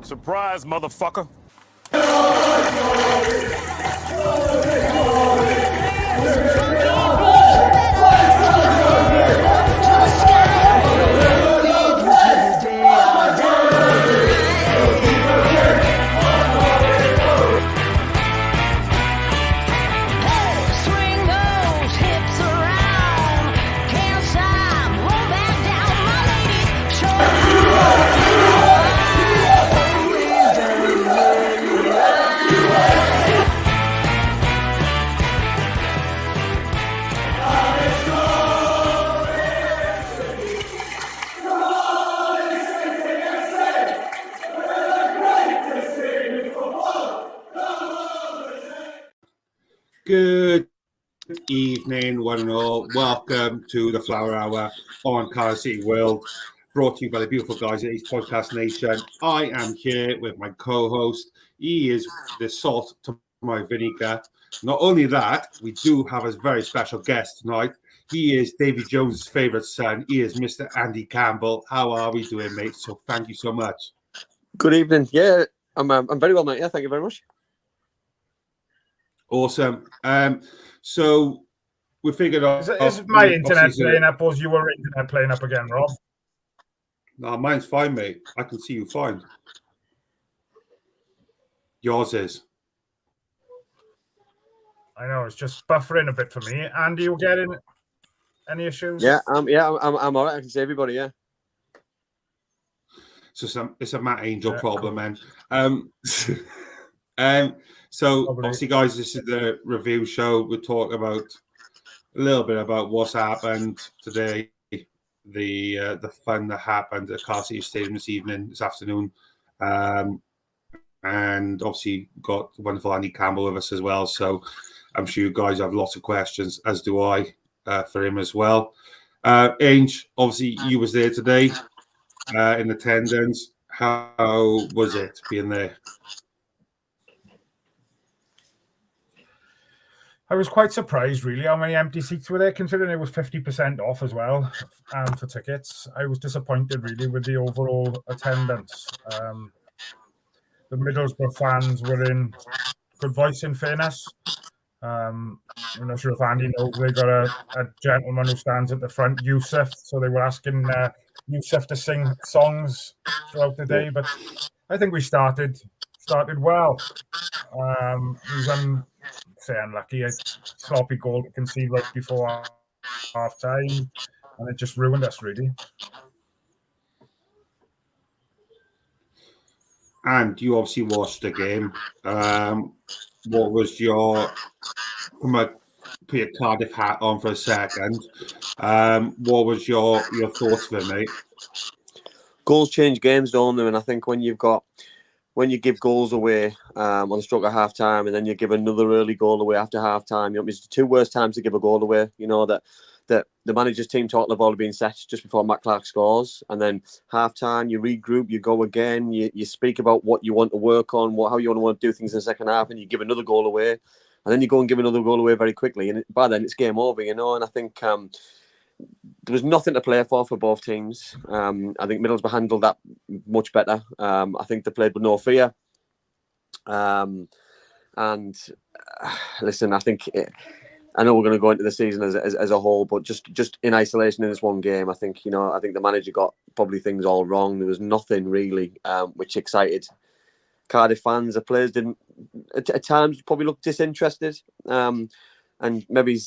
Surprise, motherfucker. Good evening, one and all. Welcome to the Fleur Hour on Cardiff City World, brought to you by the beautiful guys at East Podcast Nation. I am here with my co-host. He is the salt to my vinegar. Not only that, we do have a very special guest tonight. He is Davy Jones' favourite son. He is Mr. Andy Campbell. How are we doing, mate? So thank you so much. Good evening. Yeah, I'm very well, mate. Yeah, thank you very much. Awesome. So we figured out. Is my internet playing up, or is your internet playing up again, Rob? No, mine's fine, mate. I can see you fine. Yours is. I know, it's just buffering a bit for me. Andy, you getting any issues? Yeah, I'm all right. I can see everybody. Yeah. So it's a Matt Angel problem, man. So obviously, guys, this is the review show. We'll talk about a little bit about what's happened today, the fun that happened at Cardiff City Stadium this afternoon, and obviously got the wonderful Andy Campbell with us as well. So I'm sure you guys have lots of questions, as do I, for him as well. Ange, obviously you was there today in attendance. How was it being there? I was quite surprised, really, how many empty seats were there, considering it was 50% off as well for tickets. I was disappointed, really, with the overall attendance. The Middlesbrough fans were in good voice, in fairness. I'm not sure if Andy knows, they got a gentleman who stands at the front, Yusuf, so they were asking Yusuf to sing songs throughout the day, but I think we started well. He was unlucky, a sloppy goal to concede right before half time, and it just ruined us, really. And you obviously watched the game. What was your, put your Cardiff hat on for a second, what was your thoughts of it, mate? Goals change games, don't they? And I think when you give goals away on the stroke of half time, and then you give another early goal away after half time, it's the two worst times to give a goal away. You know that the manager's team talking about it being set just before Matt Clark scores, and then half time you regroup, you go again, you speak about what you want to work on, how you want to do things in the second half, and you give another goal away, and then you go and give another goal away very quickly, and by then it's game over, you know. And I think there was nothing to play for both teams. I think Middlesbrough handled that much better. I think they played with no fear. And listen, I know we're going to go into the season as a whole, but just in isolation in this one game, I think the manager got probably things all wrong. There was nothing really which excited Cardiff fans. The players didn't at times probably look disinterested, and maybe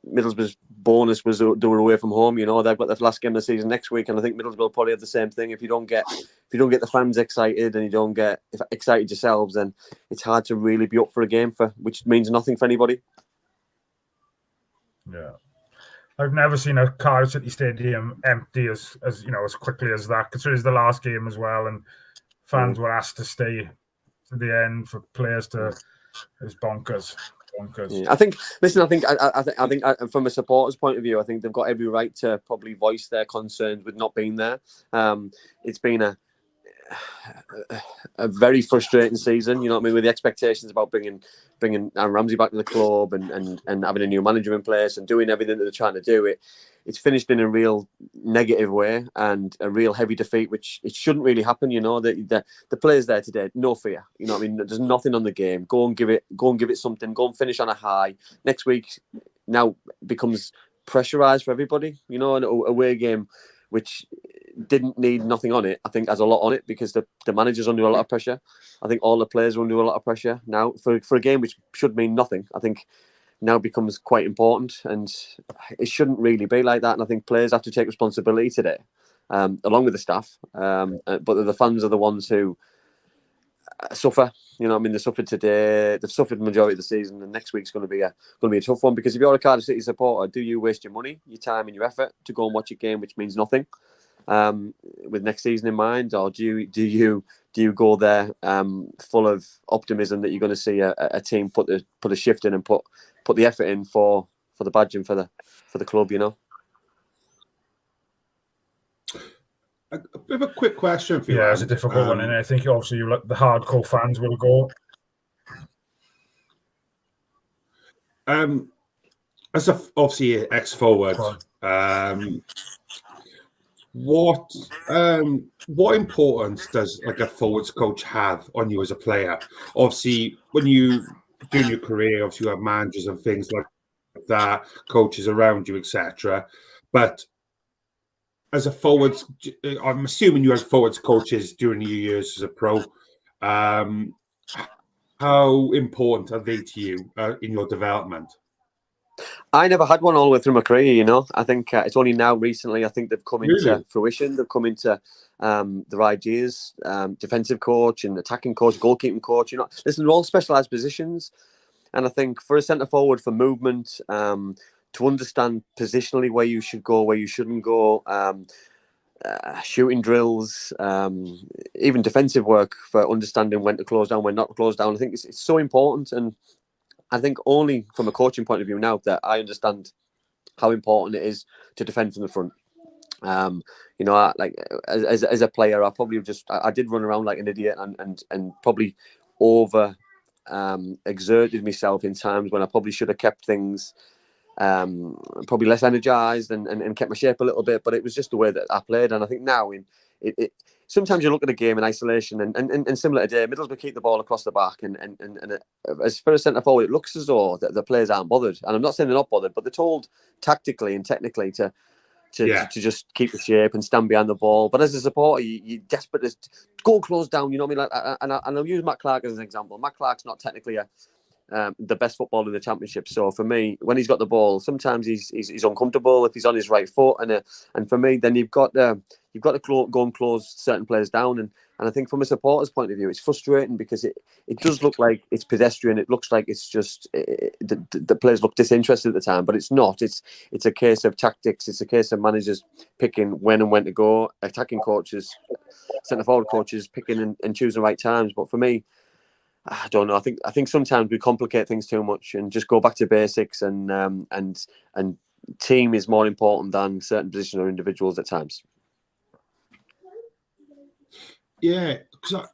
Middlesbrough's bonus was they were away from home. You know, they've got the last game of the season next week, and I think Middlesbrough will probably have the same thing. If you don't get the fans excited and you don't get excited yourselves, then it's hard to really be up for a game which means nothing for anybody. Yeah, I've never seen a Cardiff City Stadium empty as quickly as that. Considering it's the last game as well, and fans were asked to stay to the end for players to. It's bonkers. Yeah. I think from a supporter's point of view, I think they've got every right to probably voice their concerns with not being there. It's been a very frustrating season. You know what I mean, with the expectations about bringing Aaron Ramsey back to the club and having a new manager in place and doing everything that they're trying to do. It's finished in a real negative way and a real heavy defeat, which it shouldn't really happen. You know, the players there today, no fear. You know what I mean? There's nothing on the game. Go and give it something. Go and finish on a high. Next week now becomes pressurized for everybody. You know, an away game which didn't need nothing on it, I think has a lot on it because the manager's under a lot of pressure. I think all the players are under a lot of pressure now for a game which should mean nothing. I think now becomes quite important, and it shouldn't really be like that. And I think players have to take responsibility today, along with the staff. But the fans are the ones who suffer. You know what I mean? They suffered today. They've suffered the majority of the season, and next week's going to be a tough one because if you're a Cardiff City supporter, do you waste your money, your time, and your effort to go and watch a game which means nothing, with next season in mind, or do you go there full of optimism that you're going to see a team put a shift in and put the effort in for the badge and for the club? You know. A bit of a quick question for you. Yeah, it's a difficult one, and I think obviously the hardcore fans will go. As obviously ex-forward, what importance does like a forwards coach have on you as a player? Obviously, when you doing your career, obviously you have managers and things like that, coaches around you, etc. But as a forwards, I'm assuming you had forwards coaches during your years as a pro. How important are they to you in your development? I never had one all the way through my career, you know. I think it's only now recently, I think they've come into fruition. They've come into their ideas, defensive coach and attacking coach, goalkeeping coach. You know, listen, they're all specialised positions. And I think for a centre forward, for movement, to understand positionally where you should go, where you shouldn't go, shooting drills, even defensive work for understanding when to close down, when not to close down. I think it's so important. And I think only from a coaching point of view now that I understand how important it is to defend from the front. You know, like as a player, I probably I did run around like an idiot and probably over exerted myself in times when I probably should have kept things probably less energized and kept my shape a little bit. But it was just the way that I played, and I think now sometimes you look at a game in isolation and similar today, Middlesbrough keep the ball across the back and as for a centre forward, it looks as though the players aren't bothered. And I'm not saying they're not bothered, but they're told tactically and technically to just keep the shape and stand behind the ball. But as a supporter, you're desperate to go close down. You know what I mean? Like, and I'll use Matt Clark as an example. Matt Clark's not technically the best footballer in the Championship. So for me, when he's got the ball, sometimes he's uncomfortable if he's on his right foot. And for me, then you've got to go and close certain players down. And I think from a supporter's point of view, it's frustrating because it does look like it's pedestrian. It looks like it's just the players look disinterested at the time, but it's not. It's a case of tactics. It's a case of managers picking when and when to go, attacking coaches, centre forward coaches picking and choosing the right times. But for me, I don't know. I think sometimes we complicate things too much and just go back to basics and team is more important than certain positions or individuals at times. Yeah, because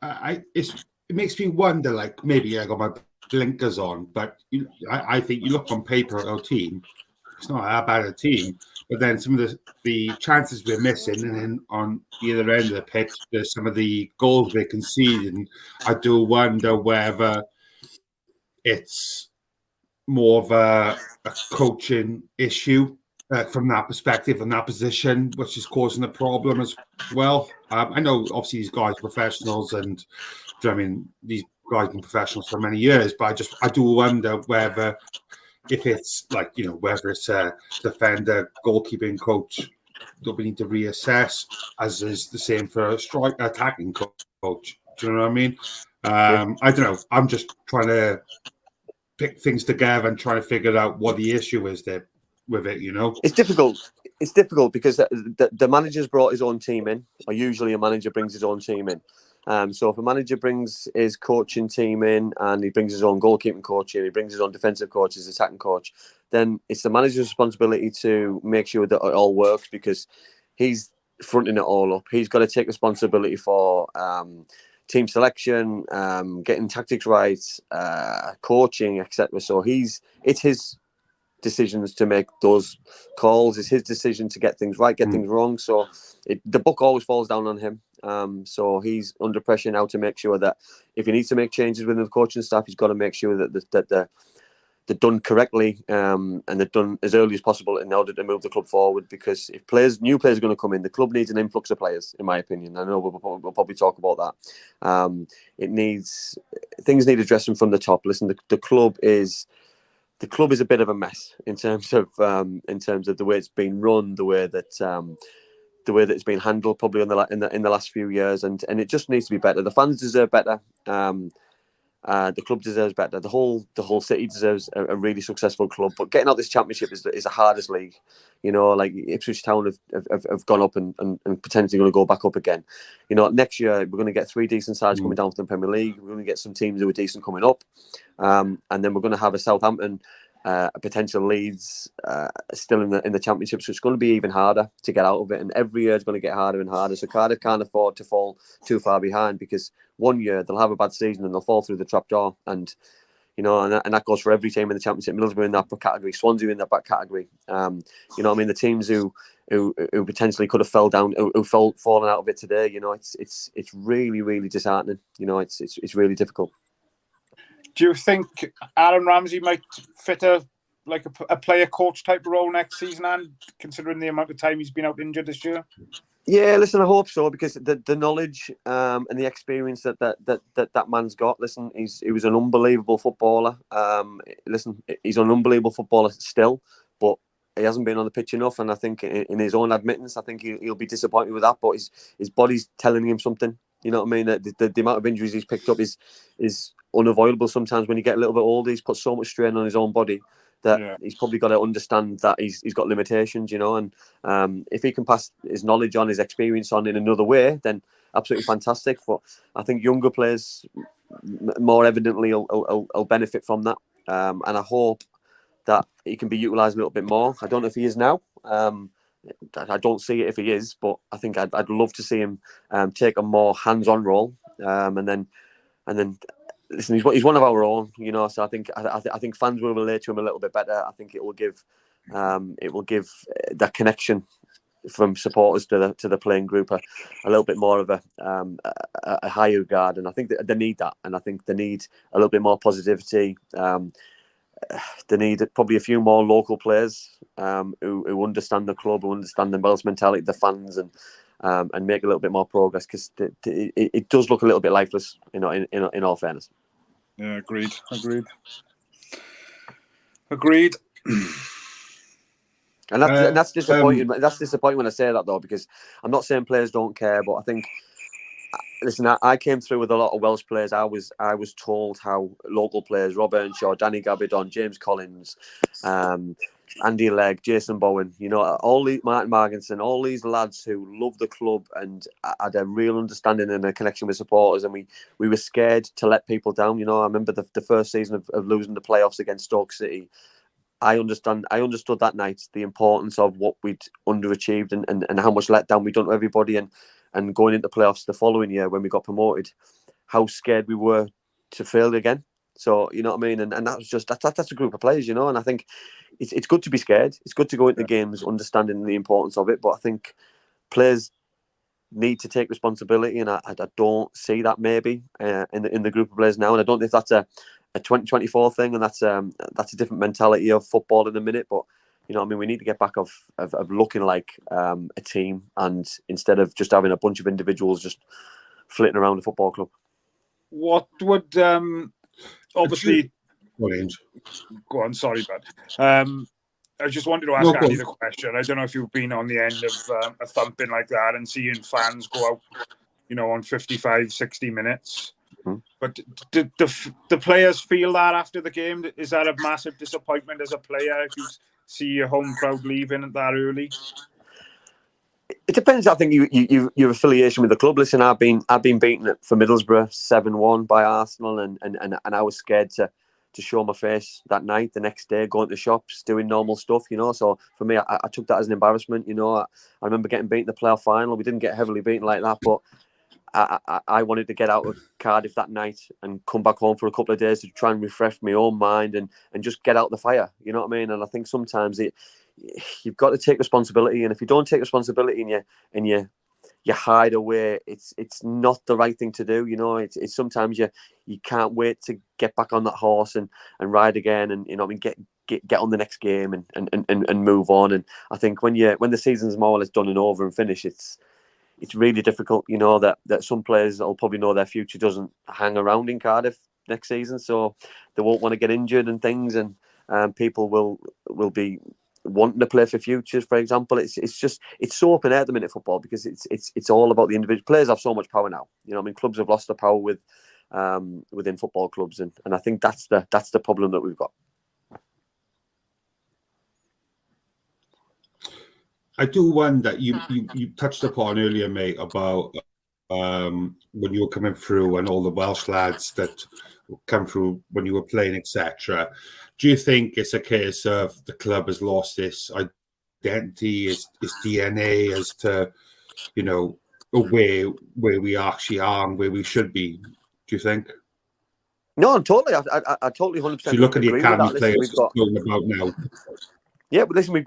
it makes me wonder. Like maybe I got my blinkers on, but I think you look on paper at our team, it's not that bad a team. But then some of the chances we're missing, and then on either end of the pitch, there's some of the goals we're conceding. I do wonder whether it's more of a coaching issue from that perspective and that position, which is causing the problem as well. I know obviously these guys are professionals, and I mean these guys have been professionals for many years, but I do wonder whether if it's like, you know, whether it's a defender, goalkeeping coach that we need to reassess, as is the same for a attacking coach. Do you know what I mean? I don't know. I'm just trying to pick things together and trying to figure out what the issue is there with it, you know? It's difficult. It's difficult because the manager's brought his own team in, or usually a manager brings his own team in. So if a manager brings his coaching team in and he brings his own goalkeeping coach in, he brings his own defensive coach, his attacking coach, then it's the manager's responsibility to make sure that it all works because he's fronting it all up. He's got to take responsibility for team selection, getting tactics right, coaching, etc. So it's his decisions to make those calls. It's his decision to get things right, get things wrong. So the buck always falls down on him. So he's under pressure now to make sure that if he needs to make changes within the coaching staff, he's got to make sure that they're done correctly and they're done as early as possible in order to move the club forward. Because if new players are going to come in, the club needs an influx of players, in my opinion. I know we'll probably talk about that. Things need addressing from the top. Listen, the club is a bit of a mess in terms of the way it's been run, the way that it's been handled, probably in the last few years, and it just needs to be better. The fans deserve better. The club deserves better. The whole city deserves a really successful club. But getting out this championship is the hardest league. You know, like Ipswich Town have gone up and potentially going to go back up again. You know, next year we're going to get 3 decent sides coming down from the Premier League. We're going to get some teams who are decent coming up, and then we're going to have a Southampton, a potential Leeds still in the championship. So it's going to be even harder to get out of it, and every year it's going to get harder and harder. So Cardiff can't afford to fall too far behind, because one year they'll have a bad season and they'll fall through the trapdoor. And you know, and that goes for every team in the championship. Middlesbrough in that category, Swansea in that back category. You know what I mean? The teams who potentially could have fallen out of it today. You know, it's really, really disheartening. You know, it's really difficult. Do you think Aaron Ramsey might fit a player coach type role next season, and considering the amount of time he's been out injured this year? Yeah, listen, I hope so, because the knowledge and the experience that man's got. Listen, he was an unbelievable footballer. He's an unbelievable footballer still, but he hasn't been on the pitch enough. And I think in his own admittance, I think he'll be disappointed with that. But his body's telling him something. You know what I mean? The amount of injuries he's picked up is unavoidable sometimes. When you get a little bit older, he's put so much strain on his own body that he's probably got to understand that he's got limitations, you know. And if he can pass his knowledge on, his experience on in another way, then absolutely fantastic. But I think younger players more evidently will benefit from that. And I hope that he can be utilised a little bit more. I don't know if he is now. I don't see it if he is, but I think I'd love to see him take a more hands-on role. And then listen, he's one of our own, you know. So I think fans will relate to him a little bit better. I think it will give that connection from supporters to the playing group a little bit more of a higher regard. And I think that they need that, and I think they need a little bit more positivity. They need probably a few more local players who understand the club, who understand the Welsh mentality, the fans, and make a little bit more progress, because it does look a little bit lifeless, you know. In all fairness. Yeah, agreed. And that's disappointing. That's disappointing when I say that, though, because I'm not saying players don't care, but I think, listen, I came through with a lot of Welsh players. I was told how local players, Rob Earnshaw, Danny Gabidon, James Collins, Andy Legg, Jason Bowen, you know, Martin Marginson, all these lads who love the club and had a real understanding and a connection with supporters, and we were scared to let people down. You know, I remember the first season of losing the playoffs against Stoke City. I understood that night the importance of what we'd underachieved and how much letdown we'd done to everybody, and going into playoffs the following year when we got promoted, how scared we were to fail again. So, you know what I mean? And that was just, that's a group of players, you know. And I think it's good to be scared. It's good to go into games understanding the importance of it. But I think players need to take responsibility, and I don't see that maybe in the group of players now. And I don't think that's a 2024 thing, and that's a different mentality of football in a minute. But you know what I mean, we need to get back of looking like a team, and instead of just having a bunch of individuals just flitting around the football club. What would obviously go on, sorry, bud. I just wanted to ask Andy the question. I don't know if you've been on the end of a thumping like that and seeing fans go out, you know, on 55, 60 minutes. Mm-hmm. But did the players feel that after the game? Is that a massive disappointment as a player if you see your home crowd leaving that early? It depends. I think your affiliation with the club. Listen, I've been beaten for Middlesbrough 7-1 by Arsenal, and I was scared to show my face that night, the next day, going to the shops, doing normal stuff, you know. So for me, I took that as an embarrassment, you know. I remember getting beaten in the playoff final. We didn't get heavily beaten like that, but I wanted to get out of Cardiff that night and come back home for a couple of days to try and refresh my own mind and just get out the fire, you know what I mean? And I think sometimes you've got to take responsibility, and if you don't take responsibility and you hide away, it's not the right thing to do, you know. It's sometimes you can't wait to get back on that horse and ride again, and you know what I mean, get on the next game and move on. And I think when the season's more or less done and over and finished, it's really difficult, you know, that some players will probably know their future doesn't hang around in Cardiff next season, so they won't want to get injured and things, and people will be wanting to play for futures, for example. It's so open air at the minute, football, because it's all about the individual. Players have so much power now, you know. I mean, clubs have lost their power within football clubs, and I think that's the problem that we've got. I do wonder, you touched upon earlier, mate, about when you were coming through and all the Welsh lads that come through when you were playing, etc. Do you think it's a case of the club has lost its identity, its DNA as to, you know, where we actually are and where we should be? Do you think? No, totally. I totally 100%. So you look at the academy players we've got going about now. Yeah, but listen, we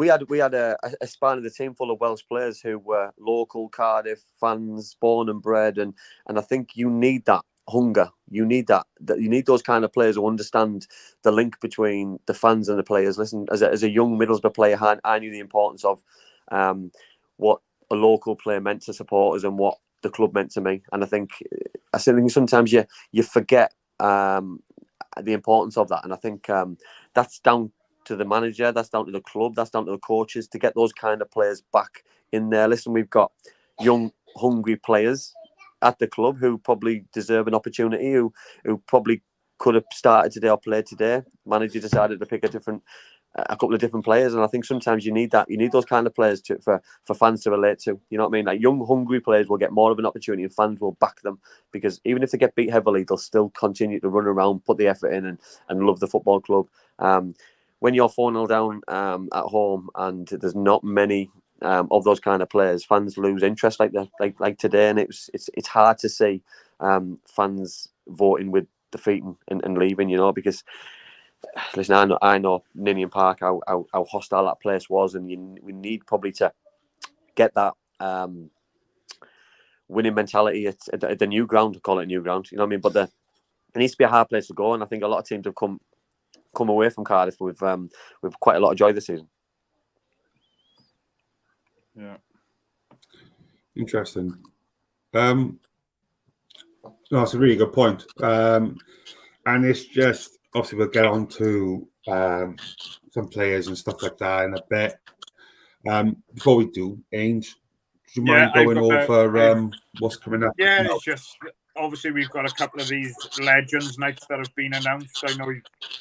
had a span of the team full of Welsh players who were local Cardiff fans, born and bred, and I think you need that hunger. You need you need those kind of players who understand the link between the fans and the players. Listen, as a young Middlesbrough player, I knew the importance of what a local player meant to supporters and what the club meant to me. And I think sometimes you forget the importance of that. And I think that's down to the manager, that's down to the club, that's down to the coaches to get those kind of players back in there. Listen, we've got young, hungry players at the club who probably deserve an opportunity, who probably could have started today or played today. Manager decided to pick a couple of different players, and I think sometimes you need that. You need those kind of players for fans to relate to. You know what I mean? Like young, hungry players will get more of an opportunity, and fans will back them, because even if they get beat heavily, they'll still continue to run around, put the effort in, and love the football club. When you're 4-0 down at home and there's not many of those kind of players, fans lose interest like today, and it's hard to see fans voting with defeat and leaving, you know, because listen, I know Ninian Park, how hostile that place was, and we need probably to get that winning mentality at the new ground, call it a new ground, you know what I mean? But it needs to be a hard place to go, and I think a lot of teams have come away from Cardiff with quite a lot of joy this season. Yeah, interesting. No, it's a really good point. And it's just obviously we'll get on to some players and stuff like that in a bit. Before we do, Ainge, do you mind going over what's coming up? Yeah, it's just obviously we've got a couple of these Legends nights that have been announced. I know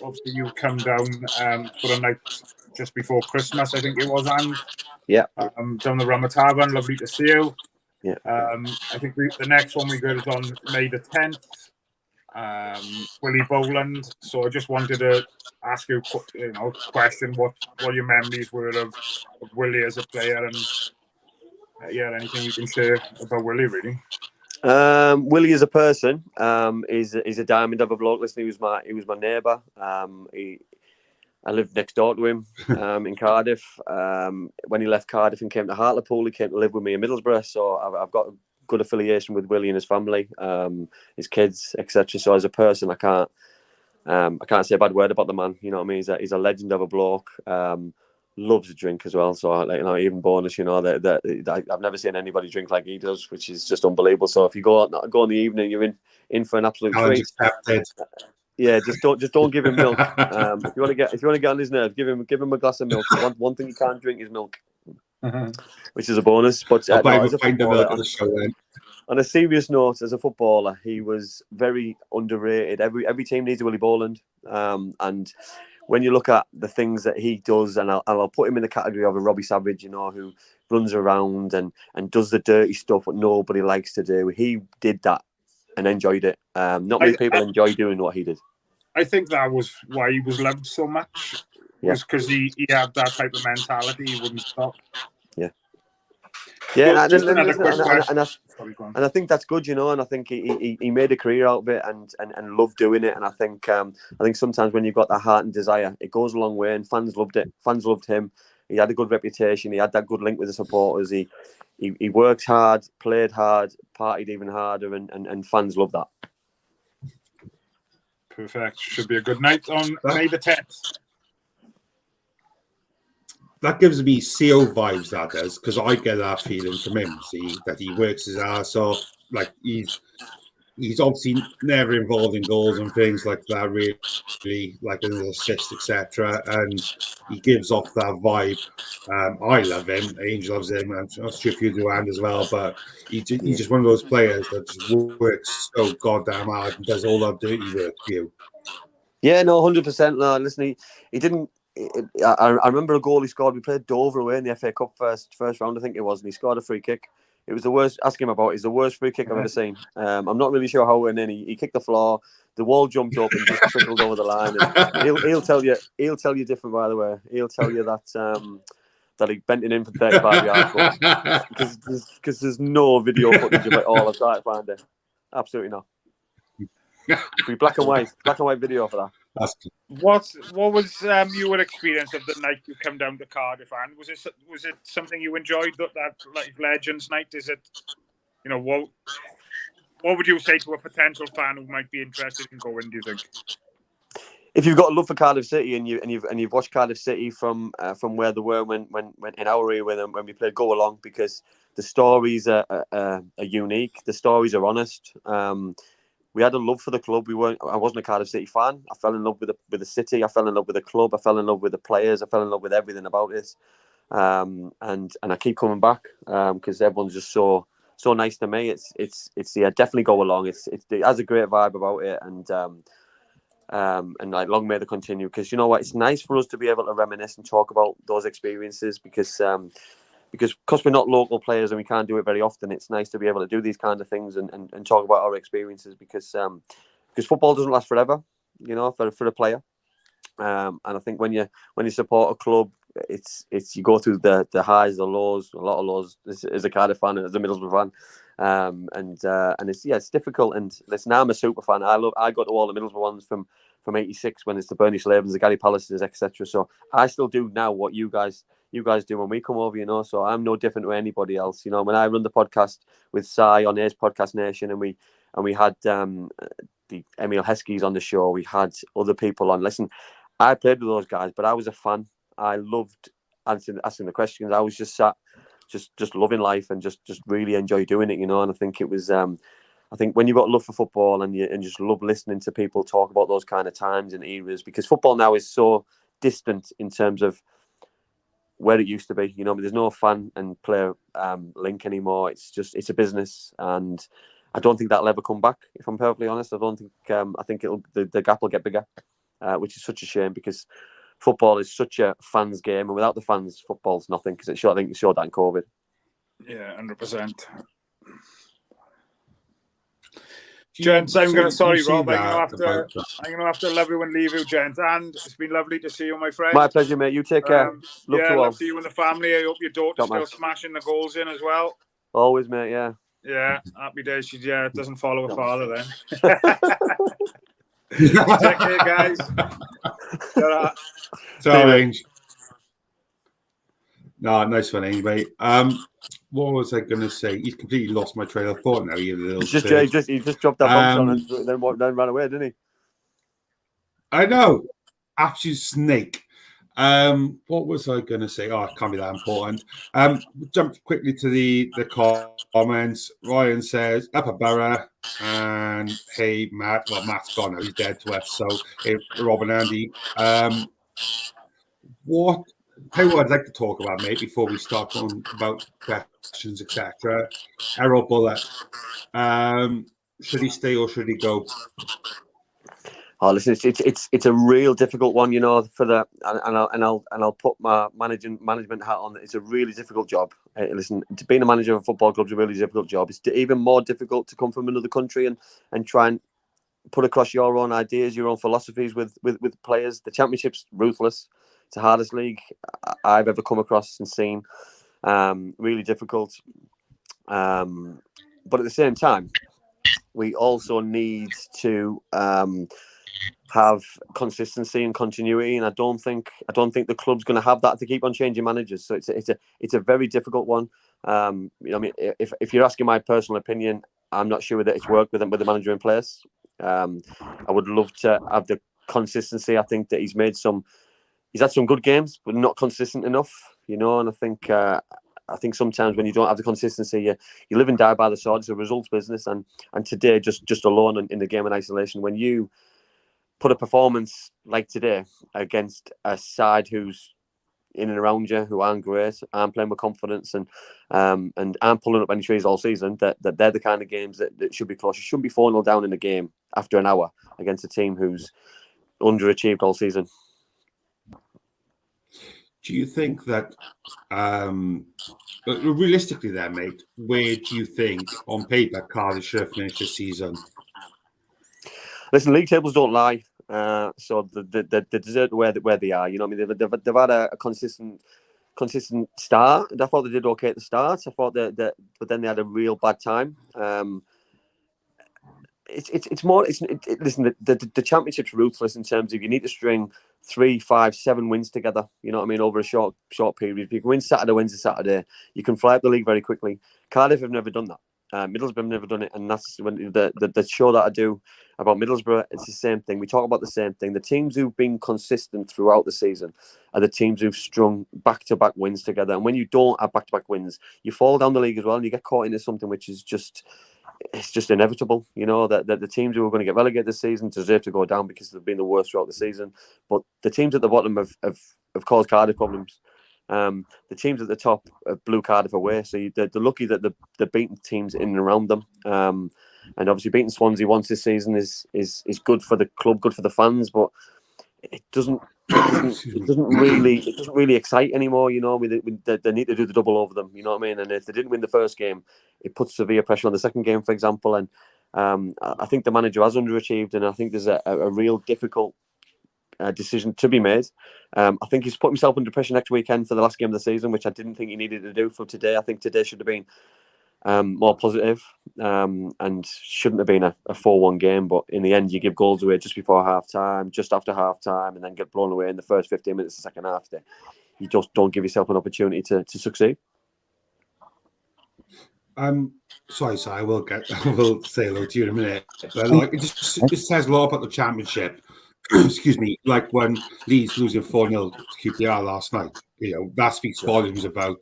obviously you come down for a night just before Christmas, I think it was, and down the Rama Tavern. Lovely to see you. Yeah. I think the next one we go is on May the 10th. Willie Boland. So I just wanted to ask you, a question. What your memories were of Willie as a player, and anything you can share about Willie, really. Willie as a person is a diamond of a bloke. Listen, he was my neighbour. I lived next door to him in Cardiff. When he left Cardiff and came to Hartlepool, he came to live with me in Middlesbrough. So I've got a good affiliation with Willie and his family, his kids, etc. So as a person, I can't say a bad word about the man. You know what I mean? He's a legend of a bloke. Loves to drink as well. So even bonus, that I've never seen anybody drink like he does, which is just unbelievable. So if you go in the evening, you're in for an absolute treat. Yeah, just don't give him milk. If you want to get on his nerves, give him a glass of milk. One thing you can't drink is milk, which is a bonus. But on a serious note, as a footballer, he was very underrated. Every team needs a Willie Boland, and when you look at the things that he does, and I'll put him in the category of a Robbie Savage, who runs around and does the dirty stuff that nobody likes to do. He did that and enjoyed it. Not many people enjoy doing what he did. I think that was why he was loved so much. Was because he had that type of mentality. He wouldn't stop. Yeah. But just another quick question. And I think that's good, and I think he made a career out of it and loved doing it. And I think sometimes when you've got that heart and desire, it goes a long way. And fans loved it. Fans loved him. He had a good reputation. He had that good link with the supporters. He worked hard, played hard, partied even harder, and fans loved that. Perfect. Should be a good night on May the 10th. That gives me CO vibes, that does, because I get that feeling from him, that he works his ass off. Like, he's obviously never involved in goals and things like that, really, like an assist, etc. And he gives off that vibe. I love him. Angel loves him. I'm not sure if you do, and as well, but he's just one of those players that just works so goddamn hard and does all that dirty work for you. Yeah, no, 100%. No, listen, he didn't. I remember a goal he scored. We played Dover away in the FA Cup first round, I think it was, and he scored a free kick. It was the worst. Ask him about it. It's the worst free kick I've ever seen. I'm not really sure how it went in. He kicked the floor. The wall jumped up and just trickled over the line. And he'll tell you. He'll tell you different. By the way, he'll tell you that he bent it in for 35 yards. Because there's no video footage of it all. I've tried to find it. Absolutely not. It'd be black and white video for that. What was your experience of the night you come down to Cardiff? And was it something you enjoyed? That like Legends night? Is it, what would you say to a potential fan who might be interested in going? Do you think? If you've got a love for Cardiff City and you've watched Cardiff City from where they were when in our era when we played, go along, because the stories are unique. The stories are honest. We had a love for the club. I wasn't a Cardiff City fan. I fell in love with the city. I fell in love with the club. I fell in love with the players. I fell in love with everything about it. And I keep coming back because everyone's just so nice to me. It's definitely go along. It has a great vibe about it, and like long may they continue, because you know what, it's nice for us to be able to reminisce and talk about those experiences because we're not local players and we can't do it very often. It's nice to be able to do these kind of things and talk about our experiences because football doesn't last forever, for a player. And I think when you support a club, it's you go through the highs, the lows, a lot of lows as a Cardiff fan and as a Middlesbrough fan. And it's difficult. And listen, I'm a super fan. I got to all the Middlesbrough ones from '86 when it's the Bernie Slavens, the Gary Palaces, etc. So I still do now what you guys do when we come over, so I'm no different to anybody else. When I run the podcast with Sai on his Podcast Nation, and we had the Emil Heskies on the show, we had other people on. Listen, I played with those guys, but I was a fan. I loved asking the questions. I was just sat, just loving life and just really enjoy doing it, And I think it was, I think when you've got love for football and just love listening to people talk about those kind of times and eras, because football now is so distant in terms of where it used to be, there's no fan and player link anymore. It's a business, and I don't think that'll ever come back. If I'm perfectly honest, I don't think. I think the gap will get bigger, which is such a shame because football is such a fans game, and without the fans, football's nothing. Because I think it showed that in COVID. Yeah, 100%. Gents, I'm gonna have to love you and leave you, gents. And it's been lovely to see you, my friend. My pleasure, mate. You take care. Love to you and the family. I hope your daughter's still smashing the goals in as well. Always, mate. Yeah. Yeah. Happy days. She doesn't follow her father then. Take care, guys. Ciao, No, nice one, anyway. What was I going to say? He's completely lost my train of thought now. You little. He just dropped that bomb and then ran away, didn't he? I know, absolute snake. What was I going to say? Oh, it can't be that important. Jump quickly to the comments. Ryan says, "Up a Boro," and hey, Matt. Well, Matt's gone now; he's dead to us. So, hey, Rob and Andy. Tell you what I'd like to talk about, mate, before we start talking about questions, etc. Errol Bullock. Should he stay or should he go? Oh, listen, it's a real difficult one, for the and I'll put my management hat on. It's a really difficult job. Listen, to being a manager of a football club is a really difficult job. It's even more difficult to come from another country and try and put across your own ideas, your own philosophies with players. The Championship's ruthless. It's the hardest league I've ever come across and seen. Really difficult. But at the same time, we also need to have consistency and continuity, and I don't think the club's going to have that to keep on changing managers. So it's a very difficult one. I mean, if you're asking my personal opinion, I'm not sure that it's worked with the manager in place. I would love to have the consistency. I think that he's had some good games, but not consistent enough. And I think sometimes when you don't have the consistency, you live and die by the sword. It's a results business, and today just alone in the game in isolation, when you put a performance like today against a side who's in and around you, who aren't great, aren't playing with confidence, and aren't pulling up any trees all season, that they're the kind of games that should be close. You shouldn't be 4-0 down in a game after an hour against a team who's underachieved all season. Do you think that, realistically there, mate, where do you think, on paper, Cardiff should have finished this season? Listen, league tables don't lie. So they deserve where they are. I mean, they've had a consistent start. I thought they did okay at the start. I thought that but then they had a real bad time. It's more. Listen, the Championship's ruthless in terms of you need to string 3, 5, 7 wins together. You know what I mean, over a short period. If you can win Saturday, Wednesday, Saturday, you can fly up the league very quickly. Cardiff have never done that. Middlesbrough have never done it, and that's when the show that I do about Middlesbrough, it's the same thing. We talk about the same thing. The teams who've been consistent throughout the season are the teams who've strung back-to-back wins together. And when you don't have back-to-back wins, you fall down the league as well, and you get caught into something which is just inevitable. That the teams who are going to get relegated this season deserve to go down because they've been the worst throughout the season. But the teams at the bottom have caused Cardiff problems. The teams at the top blew Cardiff away, so they're lucky that they're beating teams in and around them. And obviously beating Swansea once this season is good for the club, good for the fans, but it doesn't really excite anymore. They need to do the double over them. You know what I mean? And if they didn't win the first game, it puts severe pressure on the second game, for example. And I think the manager has underachieved, and I think there's a real difficult decision to be made. I think he's put himself under pressure next weekend for the last game of the season, which I didn't think he needed to do for today. I think today should have been more positive, and shouldn't have been a 4-1 game. But in the end, you give goals away just before half-time, just after half-time, and then get blown away in the first 15 minutes of the second half. You just don't give yourself an opportunity to succeed. Sorry, I will say hello to you in a minute. But it just says a lot about the Championship. Excuse me, like when Leeds losing 4-0 to QPR last night, that speaks volumes about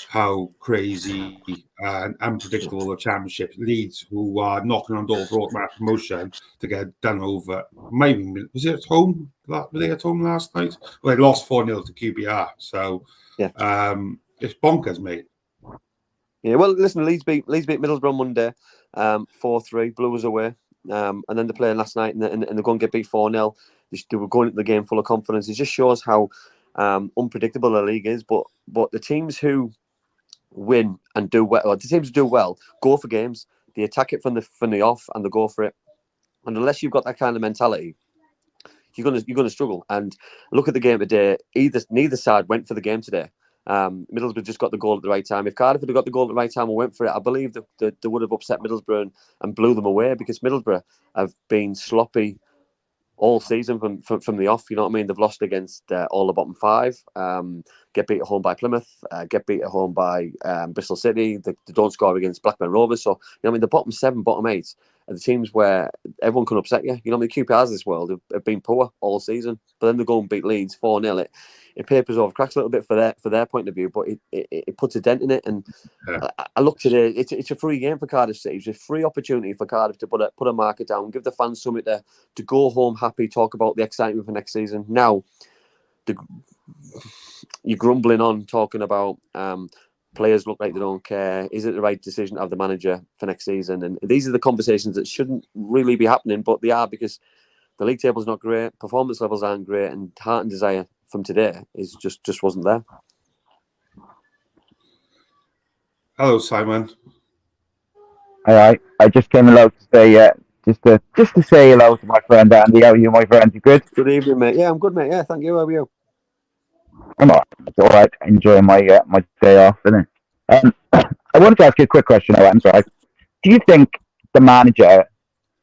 how crazy and unpredictable the Championship. Leeds, who are knocking on door for automatic promotion, to get done over. Maybe was it at home? Were they at home last night? Well, they lost 4-0 to QPR. So it's bonkers, mate. Yeah, well, listen, Leeds beat Middlesbrough on Monday, 4-3, blew us away. And then they're playing last night, and they're going to get beat 4-0. They were going into the game full of confidence. It just shows how unpredictable the league is. But the teams who win and do well, or the teams who do well, go for games. They attack it from the off, and they go for it. And unless you've got that kind of mentality, you're gonna struggle. And look at the game today. Neither side went for the game today. Middlesbrough just got the goal at the right time. If Cardiff had got the goal at the right time and went for it, I believe that they would have upset Middlesbrough and blew them away, because Middlesbrough have been sloppy all season from the off. You know what I mean? They've lost against all the bottom 5, get beat at home by Plymouth, get beat at home by Bristol City. They don't score against Blackburn Rovers. So, you know what I mean? The bottom 7, bottom 8 are the teams where everyone can upset you. You know what I mean? QPRs of this world have been poor all season, but then they go and beat Leeds 4-0. It papers over, cracks a little bit for their point of view, but it puts a dent in it. And I look today, it's a free game for Cardiff City. It's a free opportunity for Cardiff to put a marker down, give the fans something to go home happy, talk about the excitement for next season. Now, you're grumbling on, talking about players look like they don't care. Is it the right decision to have the manager for next season? And these are the conversations that shouldn't really be happening, but they are, because the league table's not great, performance levels aren't great, and heart and desire from today is just wasn't there. Hello, Simon. Hi. I just came along to say just to say hello to my friend Andy. How are you, my friend? You good? Good evening, mate. Yeah, I'm good, mate. Yeah, thank you. How are you? I'm all right. Enjoying my my day off, isn't it? I wanted to ask you a quick question, Owen. Right? Do you think the manager?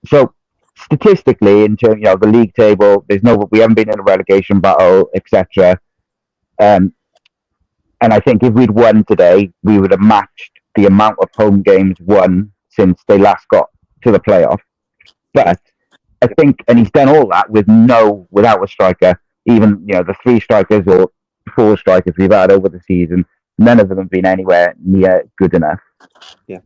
So statistically, in terms, the league table, we haven't been in a relegation battle, etc. And I think if we'd won today, we would have matched the amount of home games won since they last got to the playoff. But I think, and he's done all that without a striker. Even the 3 strikers or 4 strikers we've had over the season, none of them have been anywhere near good enough. Yeah.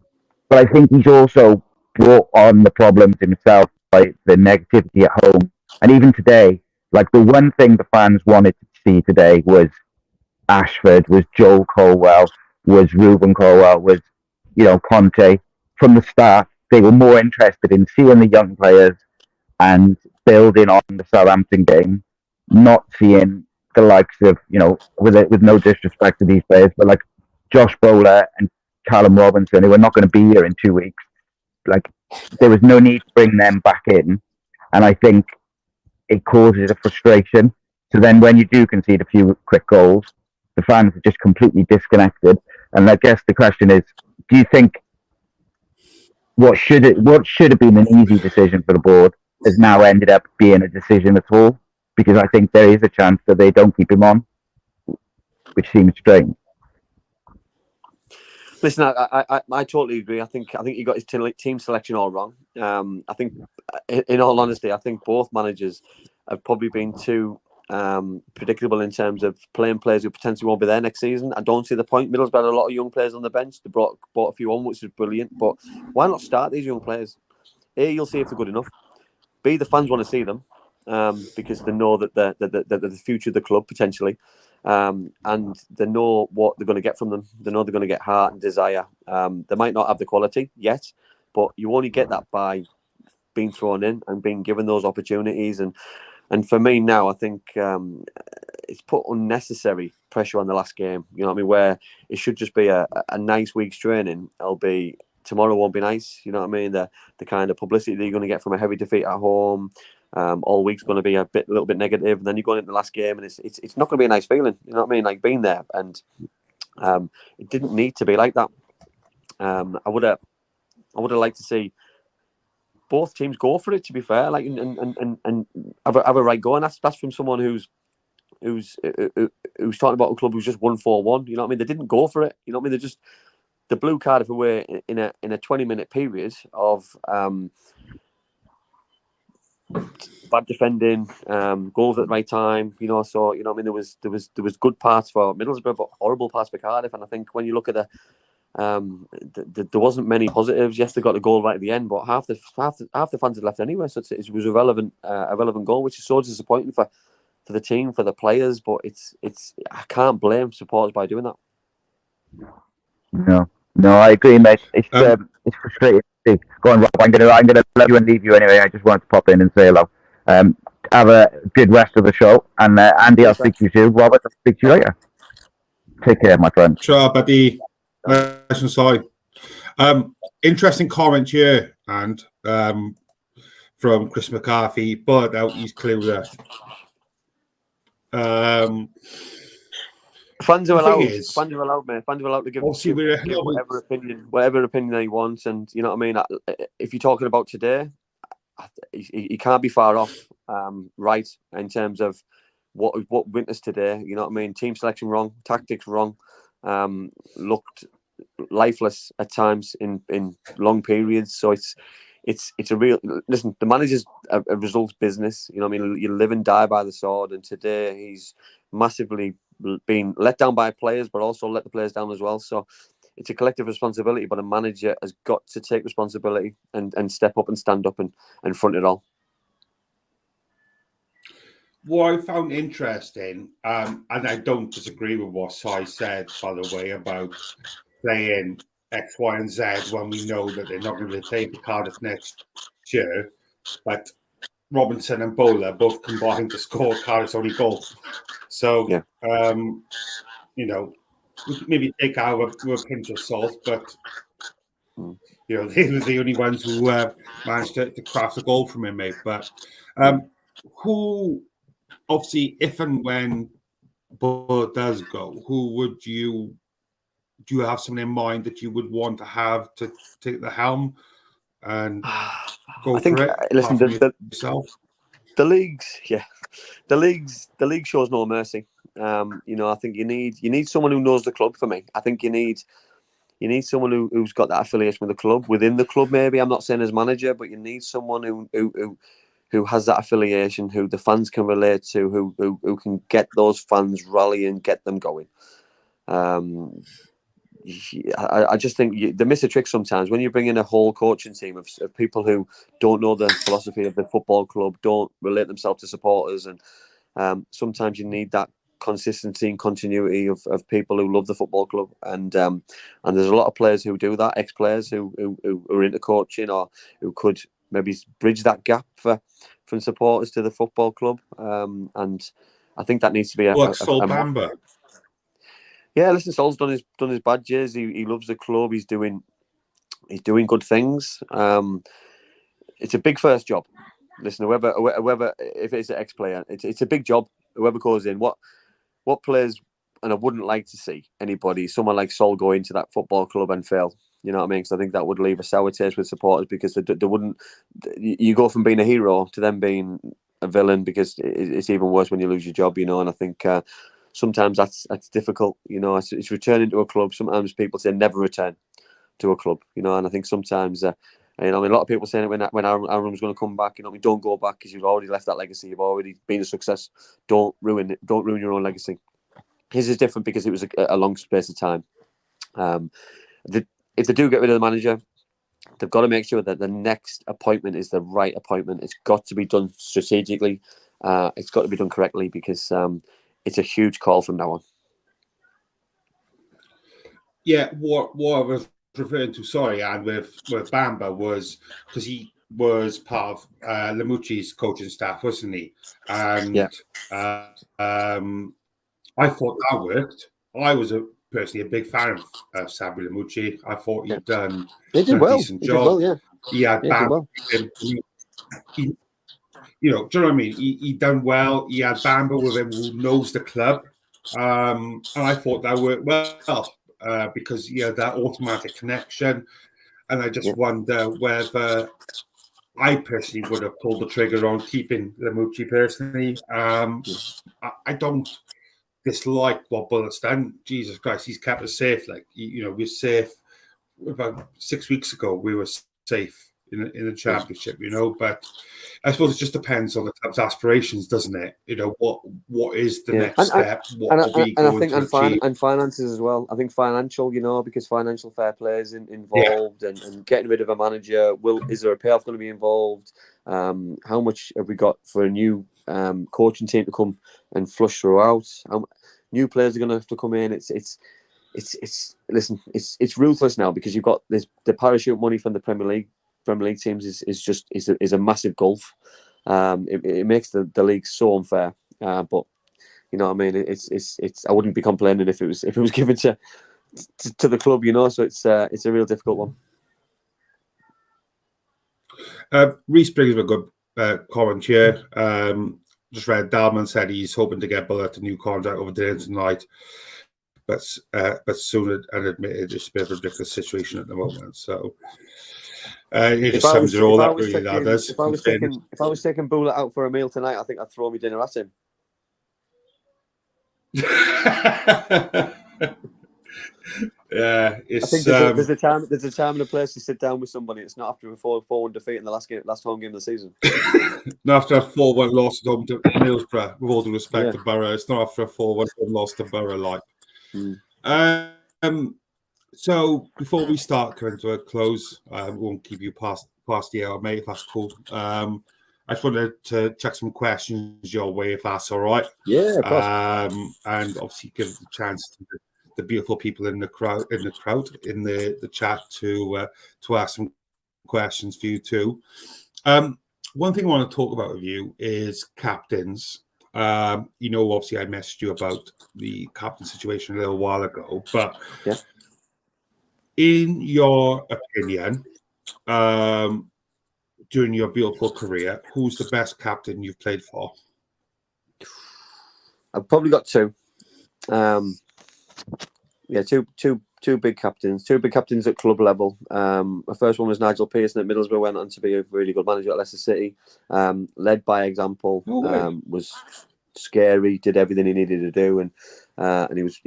But I think he's also brought on the problems himself, like the negativity at home, and even today. Like the one thing the fans wanted to see today was Ashford, was Joel Colwell, was Ruben Colwell, was Conte. From the start, they were more interested in seeing the young players and building on the Southampton game, not seeing the likes of, with no disrespect to these players, but like Josh Bowler and Callum Robinson, who are not going to be here in 2 weeks. Like, there was no need to bring them back in. And I think it causes a frustration. So then when you do concede a few quick goals, the fans are just completely disconnected. And I guess the question is, do you think what should have been an easy decision for the board has now ended up being a decision at all? Because I think there is a chance that they don't keep him on, which seems strange. Listen, I totally agree. I think he got his team selection all wrong. I think, in all honesty, I think both managers have probably been too predictable in terms of playing players who potentially won't be there next season. I don't see the point. Middlesbrough had a lot of young players on the bench. They brought a few on, which is brilliant. But why not start these young players? A, you'll see if they're good enough. B, the fans want to see them because they know that they're the future of the club potentially. And they know what they're going to get from them. They know they're going to get heart and desire. They might not have the quality yet, but you only get that by being thrown in and being given those opportunities. And for me now, I think it's put unnecessary pressure on the last game. You know what I mean? Where it should just be a nice week's training. Tomorrow won't be nice. You know what I mean? The kind of publicity that you're going to get from a heavy defeat at home. All week's going to be a little bit negative, and then you go into the last game, and it's not going to be a nice feeling. You know what I mean? Like being there, and it didn't need to be like that. I would have liked to see both teams go for it. To be fair, like and have a right go, and that's from someone who's talking about a club who's just won 4-1. You know what I mean? They didn't go for it. You know what I mean? The blew Cardiff away in a 20-minute period of bad defending, goals at the right time. So you know what I mean. There was good parts for Middlesbrough, but horrible parts for Cardiff. And I think when you look at there wasn't many positives. Yes, they got the goal right at the end, but half the fans had left anyway. So it was a relevant goal, which is so disappointing for the team, for the players. But it's I can't blame supporters by doing that. No, I agree, mate. It's frustrating. Go on, Rob. I'm gonna let you and leave you anyway. I just wanted to pop in and say hello. Have a good rest of the show, and Andy, I'll speak to you soon. Robert, I'll speak to you later. Take care, my friend. Sure, buddy. Nice and sorry. Interesting comment here, and from Chris McCarthy, but out he's clueless. Fans are allowed, mate. Fans are allowed to give whatever opinion they want, and you know what I mean. If you're talking about today, he can't be far off, right, in terms of what witnessed today. You know what I mean. Team selection wrong, tactics wrong, looked lifeless at times in long periods. So it's a real listen. The manager's a results business. You know what I mean. You live and die by the sword, and today he's massively been let down by players, but also let the players down as well. So it's a collective responsibility, but a manager has got to take responsibility and step up and stand up and front it all. What I found interesting, and I don't disagree with what Si said, by the way, about playing X, Y, and Z when we know that they're not going to play for Cardiff next year, but Robinson and Bowler both combined to score Cardiff's only goal. So, yeah. Maybe take out with a pinch of salt, but they were the only ones who managed to craft a goal from him, mate. But who, obviously, if and when Boro does go, do you have someone in mind that you would want to have to take the helm and go for it? Listen, yourself? The league shows no mercy. I think you need someone who knows the club. For me, I think you need someone who's got that affiliation with the club, within the club. Maybe I'm not saying as manager, but you need someone who has that affiliation, who the fans can relate to, who can get those fans rally and get them going. I just think they miss a trick sometimes when you bring in a whole coaching team of people who don't know the philosophy of the football club, don't relate themselves to supporters, and sometimes you need that consistency and continuity of people who love the football club, and there's a lot of players who do that, ex-players who are into coaching or who could maybe bridge that gap from supporters to the football club, and I think that needs to be Sol Bamba. Yeah, listen, Sol's done his badges. He loves the club. He's doing good things. It's a big first job. Listen, whoever if it's an ex-player, it's a big job. Whoever goes in, what players, and I wouldn't like to see someone like Sol go into that football club and fail. You know what I mean? Because I think that would leave a sour taste with supporters, because they wouldn't. You go from being a hero to them being a villain, because it's even worse when you lose your job. And I think. Sometimes that's difficult, it's returning to a club. Sometimes people say never return to a club, and I think sometimes, a lot of people saying it when Aaron's going to come back, don't go back because you've already left that legacy. You've already been a success. Don't ruin it. Don't ruin your own legacy. His is different because it was a long space of time. If they do get rid of the manager, they've got to make sure that the next appointment is the right appointment. It's got to be done strategically. It's got to be done correctly, because it's a huge call from now on. Yeah, what I was referring to, sorry, and with Bamba was because he was part of Lamucci's coaching staff, wasn't he? And I thought that worked. I was personally a big fan of Sabri Lamucci. I thought he'd done a decent job. He had Bamba. Do you know what I mean? He done well. He had Bamba with him who knows the club. And I thought that worked well because he had that automatic connection. And I just wonder whether I personally would have pulled the trigger on keeping Lamucci personally. I don't dislike what Bullett's done. Jesus Christ, he's kept us safe. We're safe. About 6 weeks ago, we were safe in the championship, but I suppose it just depends on the club's aspirations, doesn't it? What is the next step? And finances as well. I think financial, because financial fair play is involved, and getting rid of a manager. Is there a payoff going to be involved? How much have we got for a new coaching team to come and flush throughout? How new players are going to have to come in? It's ruthless now, because you've got the parachute money from the Premier League teams is a massive gulf. It makes the league so unfair. But you know what I mean. It's I wouldn't be complaining if it was given to the club. So it's a real difficult one. Reece brings a good comment here. Just read Dalman said he's hoping to get Bullet a new contract over dinner tonight, but soon and admitted it's a bit of a ridiculous situation at the moment. So. It just sums it all up, really. If I was taking Bullet out for a meal tonight, I think I'd throw me dinner at him. Yeah, I think there's a time and a place to sit down with somebody. It's not after a 4-1 defeat in the last home game of the season. Not after a 4-1 loss at home to Middlesbrough, with all due respect to Boro. It's not after a 4-1 loss to Boro, So before we start coming to a close, we won't keep you past the hour, mate, if that's cool. I just wanted to check some questions your way, if that's all right. Yeah, of course. And obviously give the chance to the beautiful people in the crowd, in the chat to ask some questions for you too. One thing I want to talk about with you is captains. Obviously I messaged you about the captain situation a little while ago, but in your opinion, during your beautiful career, who's the best captain you've played for? I've probably got two. Two big captains at club level. The first one was Nigel Pearson at Middlesbrough, went on to be a really good manager at Leicester City. Led by example, was scary, did everything he needed to do, and he was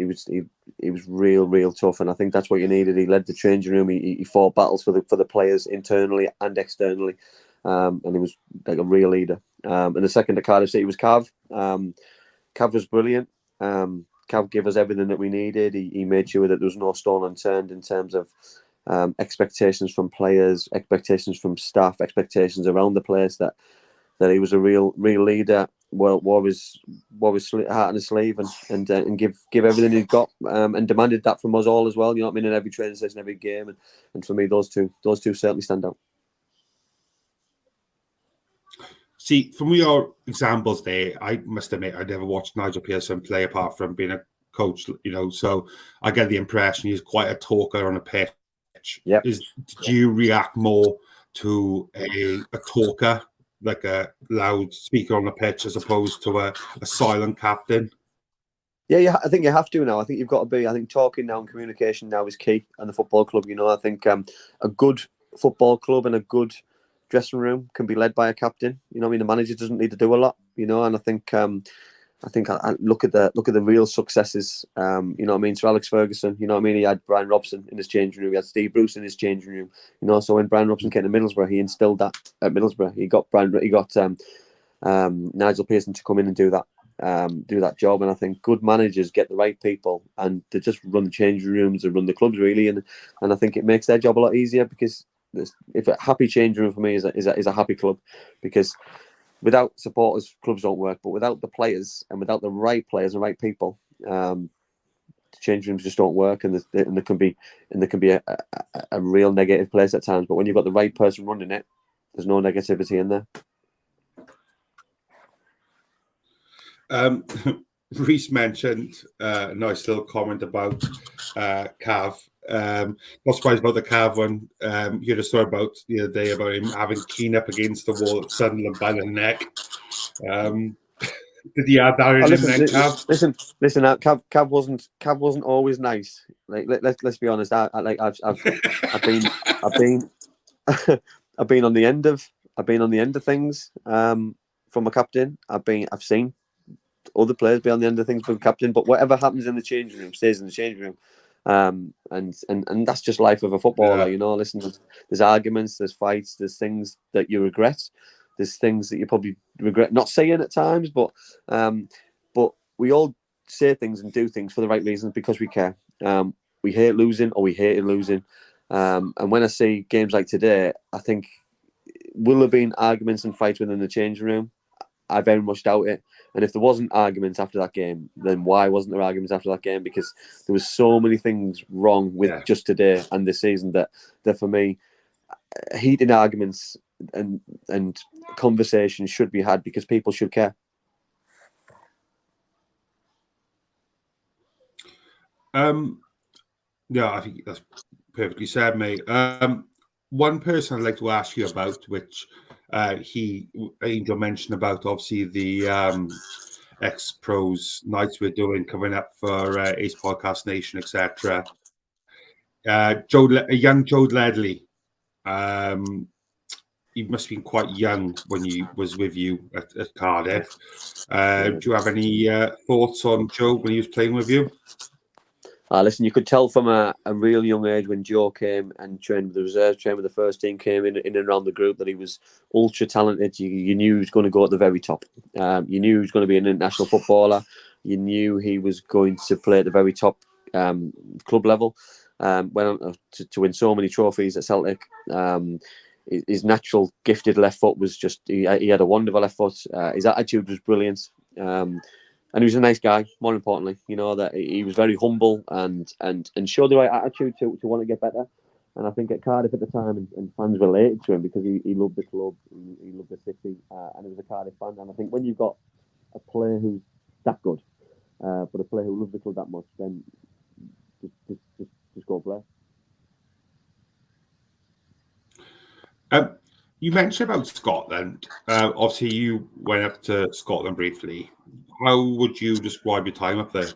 real tough. And I think that's what you needed. He led the changing room. He fought battles for the players internally and externally, and he was like a real leader. And the second at Cardiff City was Cav. Cav was brilliant. Cav gave us everything that we needed. He made sure that there was no stone unturned in terms of expectations from players, expectations from staff, expectations around the place. That he was a real leader. Wore his heart on his sleeve and give everything he'd got, and demanded that from us all as well. You know what I mean? In every training session, every game, and for me, those two certainly stand out. See, from your examples there, I must admit I never watched Nigel Pearson play apart from being a coach, you know, so I get the impression he's quite a talker on a pitch. Yep. Did you react more to a talker, like a loud speaker on the pitch, as opposed to a silent captain? Yeah, I think you have to now. I think you've got to be. I think talking now and communication now is key in the football club. You know, I think a good football club and a good dressing room can be led by a captain. You know, I mean, the manager doesn't need to do a lot. You know, and I think I look at the real successes. You know what I mean? So Alex Ferguson, you know what I mean? He had Brian Robson in his changing room. He had Steve Bruce in his changing room. You know, so when Brian Robson came to Middlesbrough, he instilled that at Middlesbrough. He got Nigel Pearson to come in and do that job. And I think good managers get the right people and they just run the changing rooms and run the clubs really. And I think it makes their job a lot easier, because if a happy changing room for me is a happy club, because without supporters, clubs don't work. But without the players and without the right players and right people, the change rooms just don't work, and there can be a real negative place at times. But when you've got the right person running it, there's no negativity in there. Reese mentioned a nice little comment about Cav. Not surprised about the Cav one. You had a story about the other day about him having Keane up against the wall at Sunderland by the neck. Did he add that in then, Cav? Listen. Cav wasn't always nice. Like let's be honest. I've been I've been on the end of things from a captain. I've seen other players be on the end of things from captain, but whatever happens in the changing room stays in the changing room. And that's just life of a footballer. Yeah. You know, listen, there's arguments, there's fights, there's things that you regret, there's things that you probably regret not saying at times, but we all say things and do things for the right reasons because we care. We hate losing, or we hated losing. And when I see games like today, I think, will there been arguments and fights within the changing room? I very much doubt it. And if there wasn't arguments after that game, then why wasn't there arguments after that game? Because there was so many things wrong with just today and this season that for me, heated arguments and conversations should be had because people should care. Yeah, I think that's perfectly said, mate. One person I'd like to ask you about, which Angel mentioned about, obviously the ex-pros nights we're doing coming up for Ace Podcast Nation, etc. Young Joe Ledley. He must have been quite young when he was with you at Cardiff. Do you have any thoughts on Joe when he was playing with you? Listen, you could tell from a real young age when Joe came and trained with the reserves, trained with the first team, came in and around the group, that he was ultra talented. You knew he was going to go at the very top. You knew he was going to be an international footballer. You knew he was going to play at the very top club level. Went on to win so many trophies at Celtic. His natural gifted left foot was just, he had a wonderful left foot. His attitude was brilliant. And he was a nice guy, more importantly, you know, that he was very humble and showed the right attitude to want to get better. And I think at Cardiff at the time, and fans related to him because he loved the club, he loved the city, and he was a Cardiff fan. And I think when you've got a player who's that good, but a player who loves the club that much, then just go play. You mentioned about Scotland. Obviously, you went up to Scotland briefly. How would you describe your time up there?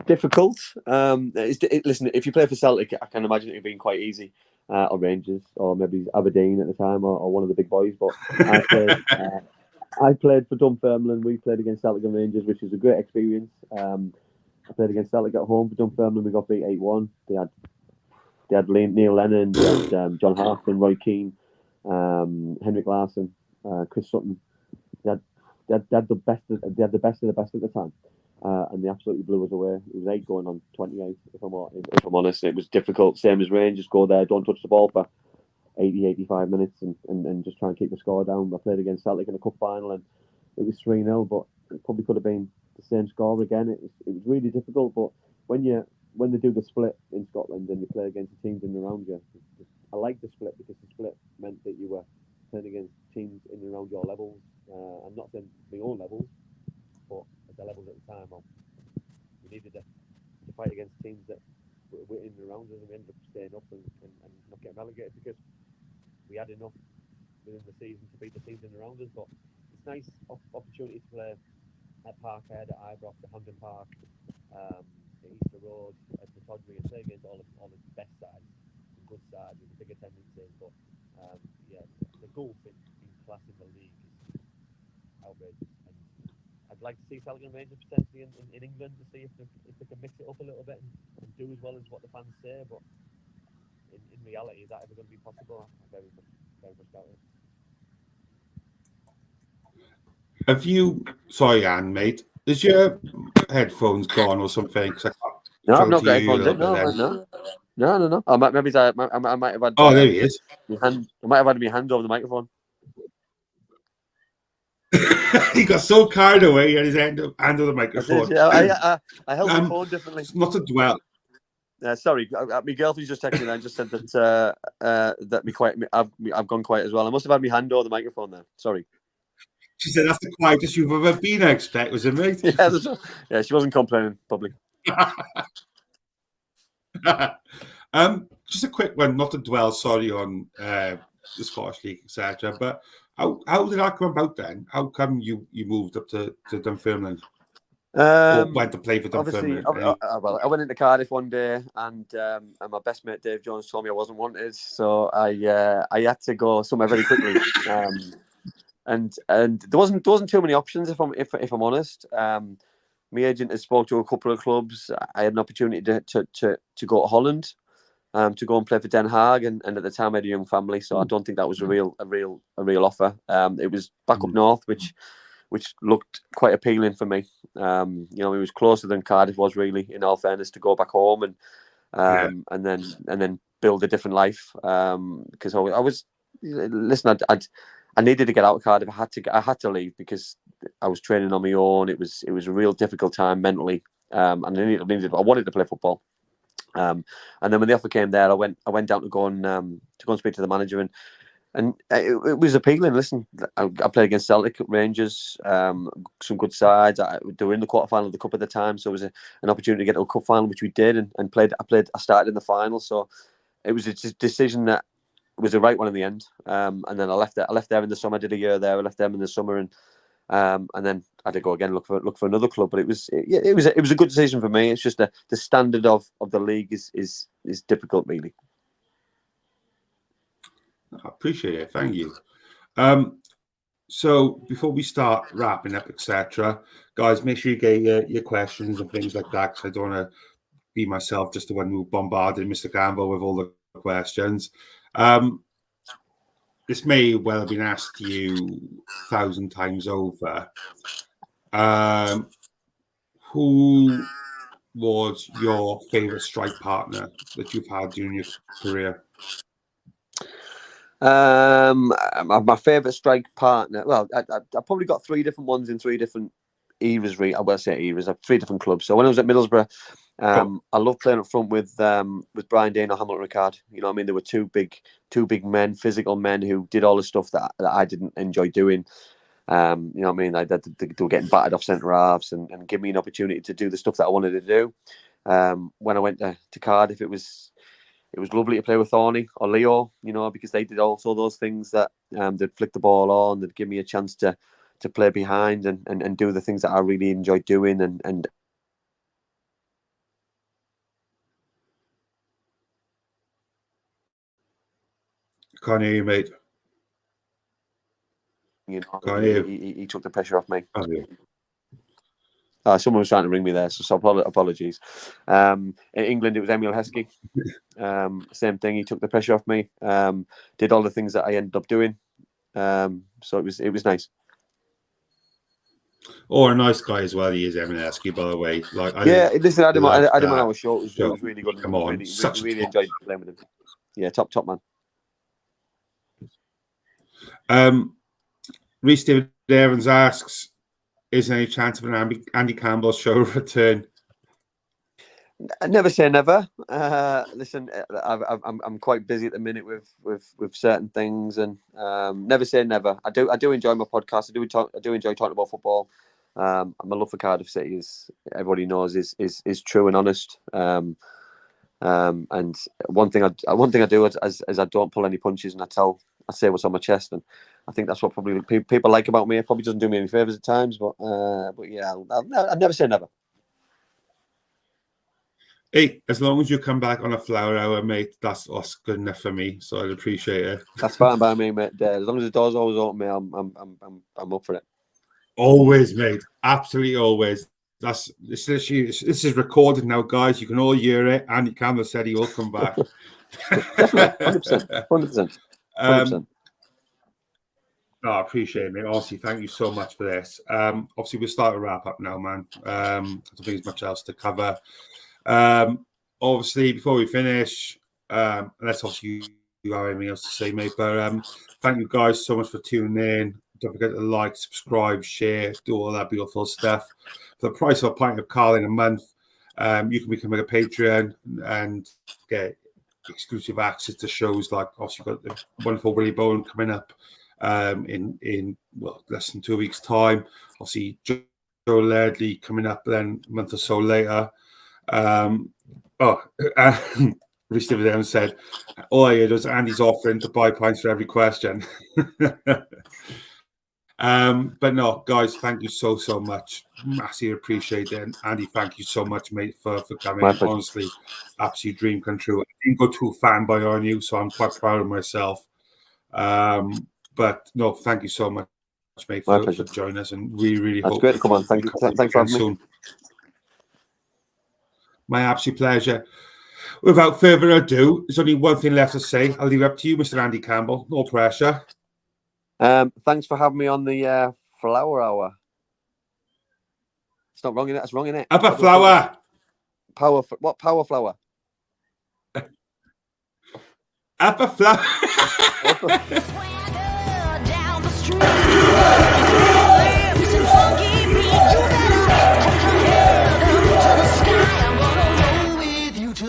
Difficult. Listen, if you play for Celtic, I can imagine it being quite easy, or Rangers, or maybe Aberdeen at the time, or one of the big boys. But I played for Dunfermline. We played against Celtic and Rangers, which was a great experience. I played against Celtic at home for Dunfermline. We got beat 8-1. They had Neil Lennon, they had John Harton, Roy Keane, Henrik Larsson, Chris Sutton. They had the best. They had the best of the best at the time. And they absolutely blew us away. It was 8 going on 28, if I'm honest. It was difficult, same as Rangers. Go there, don't touch the ball for 80, 85 minutes and just try and keep the score down. I played against Celtic in a cup final and it was 3-0, but it probably could have been the same score again. It was really difficult, but when they do the split in Scotland and you play against the teams in and around you, I like the split because the split meant that you were playing against teams in and around your levels. I'm not saying my own levels, but at the levels at the time, we needed to fight against teams that were in and around us, and we ended up staying up and not getting relegated because we had enough within the season to beat the teams in and around us. But it's nice opportunity to play at Parkhead, at Ibrox, at Hampden Park, at Easter Road, at the Rhodri, and play against all the best sides, the good sides, with the big attendances. But the goal in class in the league is outrageous. And I'd like to see Celtic and Rangers potentially in England to see if they can mix it up a little bit and do as well as what the fans say. But in reality, is that ever going to be possible? I very much doubt it. Have you? Sorry, Anne, mate. Is your headphones gone or something? No, I've not got headphones in. No. I might have had. Oh, there he is. I might have had my hand over the microphone. He got so carried away, he had his hand over the microphone. I held my phone differently. Not to dwell. Sorry, my girlfriend just texted me and just said that I've gone quiet as well. I must have had my hand over the microphone there. Sorry. She said that's the quietest you've ever been, I expect, was it, mate? Yeah, she wasn't complaining publicly. Just a quick one, not to dwell, sorry, on the Scottish League, etc. But how did that come about then? How come you moved up to Dunfermline? Or went to play for Dunfermline? I went into Cardiff one day, and my best mate Dave Jones told me I wasn't wanted, so I had to go somewhere very quickly. And there wasn't too many options if I'm honest. My agent had spoke to a couple of clubs. I had an opportunity to go to Holland, to go and play for Den Haag, and at the time I had a young family, so I don't think that was a real offer. It was back up north, which looked quite appealing for me. It was closer than Cardiff was, really, in all fairness, to go back home and then build a different life. Because I was I needed to get out of Cardiff. I had to leave because I was training on my own. It was a real difficult time mentally, and I wanted to play football. And then when the offer came there, I went down to go and speak to the manager, and it was appealing. Listen, I played against Celtic, Rangers, some good sides. They were in the quarterfinal of the cup at the time, so it was an opportunity to get to a cup final, which we did, and played. I started in the final, so it was a decision that was the right one in the end. And then I left there in the summer. I did a year there. I left them in the summer, and then I had to go again look for another club. But it was a good decision for me. It's just the standard of the league is difficult, really. I appreciate it. Thank you. So before we start wrapping up, etc., guys, make sure you get your questions and things like that, because I don't want to be myself just the one who bombarded Mr. Campbell with all the questions. This may well have been asked to you 1,000 times over. Who was your favourite strike partner that you've had during your career? My favourite strike partner. Well, I probably got 3 different ones in 3 different eras. I will say eras. I have 3 different clubs. So when I was at Middlesbrough, I loved playing up front with Brian Dane or Hamilton Ricard. You know what I mean? They were two big men, physical men who did all the stuff that I didn't enjoy doing. You know what I mean? They were getting battered off centre halves and give me an opportunity to do the stuff that I wanted to do. When I went to Cardiff, it was it was lovely to play with Thorny or Leo, because they did also those things that they'd flick the ball on, they'd give me a chance to play behind and do the things that I really enjoyed doing and Can't hear you, mate. He took the pressure off me. Oh, yeah. Someone was trying to ring me there, so apologies. In England, it was Emil Heskey. Same thing. He took the pressure off me. Did all the things that I ended up doing. So it was nice. Or a nice guy as well. He is Emil Heskey, by the way. Listen, I didn't want our show. It was really good. Come on, really enjoyed playing with him. Yeah, top man. Reece David Evans asks, is there any chance of an Andy Campbell show return? Never say never. Listen, I'm quite busy at the minute with certain things, and never say never. I do enjoy my podcast. I do enjoy talking about football. My love for Cardiff City, is everybody knows, is true and honest. And one thing I do is I don't pull any punches, and I say what's on my chest, and I think that's what probably people like about me. It probably doesn't do me any favors at times, but yeah, I'll never say never. Hey, as long as you come back on a Flower Hour, mate, that's good enough for me. So I'd appreciate it. That's fine by me, mate. As long as the door's always open, mate, I'm up for it. Always, mate. Absolutely always. This is recorded now, guys. You can all hear it. Andy Campbell said he will come back. 100%. No, I appreciate it, mate. Honestly, thank you so much for this. Obviously, we'll start to wrap up now, man. I don't think there's much else to cover. Obviously, before we finish, unless obviously you have anything else to say, mate, but thank you guys so much for tuning in. Don't forget to like, subscribe, share, do all that beautiful stuff. For the price of a pint of Carling a month, you can become a Patreon and get exclusive access to shows like, obviously, you've got the wonderful Willie Boland coming up in less than 2 weeks' time. Obviously, Joe Ledley coming up then a month or so later. Reece David said, all I heard was Andy's offering to buy pints for every question. But no, guys, thank you so much. Massively appreciate it. And Andy, thank you so much, mate, for coming. Honestly, absolute dream come true. I didn't go too fanboy on you, so I'm quite proud of myself. But no, thank you so much, mate, for joining us, and really That's hope great. Come on, thanks for having me. My absolute pleasure. Without further ado, there's only one thing left to say. I'll leave it up to you, Mr. Andy Campbell. No pressure. Thanks for having me on the Flower Hour. It's not wrong in it. It's wrong in it. Up a flower. What power flower? Up a flower.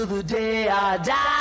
The day I die.